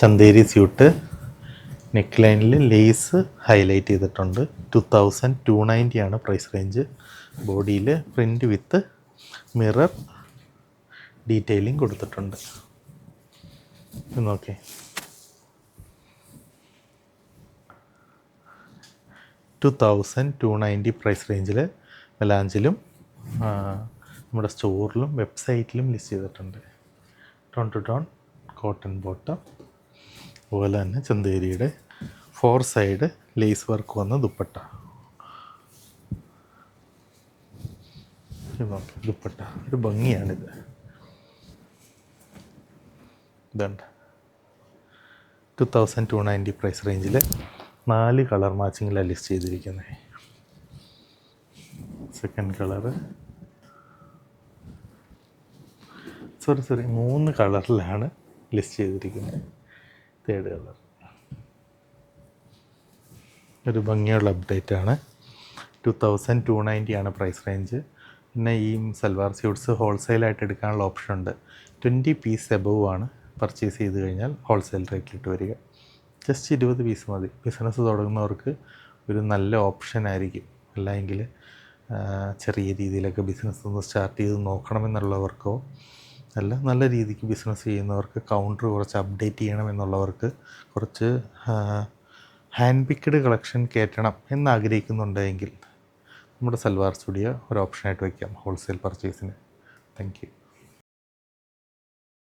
Chanderi suit neck ലൈനിൽ lace highlight ചെയ്തിട്ടുണ്ട്. 2290 ആണ് പ്രൈസ് റേഞ്ച്. ബോഡിയിൽ പ്രിൻ്റ് വിത്ത് മിറർ ഡീറ്റെയിലിംഗ് കൊടുത്തിട്ടുണ്ട്. നോക്കേ, 2290 പ്രൈസ് റേഞ്ചിൽ മെലാഞ്ചിലും നമ്മുടെ സ്റ്റോറിലും വെബ്സൈറ്റിലും ലിസ്റ്റ് ചെയ്തിട്ടുണ്ട്. Tone to tone cotton bottom, അതുപോലെ തന്നെ ചന്തേരിയുടെ 4 സൈഡ് ലേസ് വർക്ക് വന്ന ദുപ്പട്ട. ദുപ്പട്ട ഒരു ഭംഗിയാണിത്. ഇതുണ്ട് 2290 പ്രൈസ് റേഞ്ചിൽ 4 കളർ മാച്ചിങ്ങിലാണ് ലിസ്റ്റ് ചെയ്തിരിക്കുന്നത്. സെക്കൻഡ് കളറ്, സോറി 3 കളറിലാണ് ലിസ്റ്റ് ചെയ്തിരിക്കുന്നത്. തേർഡ് കളർ ഒരു ഭംഗിയുള്ള അപ്ഡേറ്റാണ്. 2290 ആണ് പ്രൈസ് റേഞ്ച്. പിന്നെ ഈ സൽവാർ സ്യൂട്ട്സ് ഹോൾസെയിലായിട്ട് എടുക്കാനുള്ള ഓപ്ഷൻ ഉണ്ട്. 20 പീസ് എബവ് ആണ് പർച്ചേസ് ചെയ്ത് കഴിഞ്ഞാൽ ഹോൾസെയിൽ റേറ്റിലിട്ട് വരിക. ജസ്റ്റ് 20 പീസ് മതി. ബിസിനസ് തുടങ്ങുന്നവർക്ക് ഒരു നല്ല ഓപ്ഷൻ ആയിരിക്കും. അല്ലെങ്കിൽ ചെറിയ രീതിയിലൊക്കെ ബിസിനസ് ഒന്ന് സ്റ്റാർട്ട് ചെയ്ത് നോക്കണമെന്നുള്ളവർക്കോ അല്ല നല്ല രീതിക്ക് ബിസിനസ് ചെയ്യുന്നവർക്ക് കൗണ്ടർ കുറച്ച് അപ്ഡേറ്റ് ചെയ്യണമെന്നുള്ളവർക്ക് കുറച്ച് ഹാൻഡ് പിക്ക്ഡ് കളക്ഷൻ കയറ്റണം എന്നാഗ്രഹിക്കുന്നുണ്ടെങ്കിൽ നമ്മുടെ സൽവാർ സ്റ്റുഡിയോ ഒരു ഓപ്ഷനായിട്ട് വയ്ക്കാം ഹോൾസെയിൽ പർച്ചേസിന്. Thank you.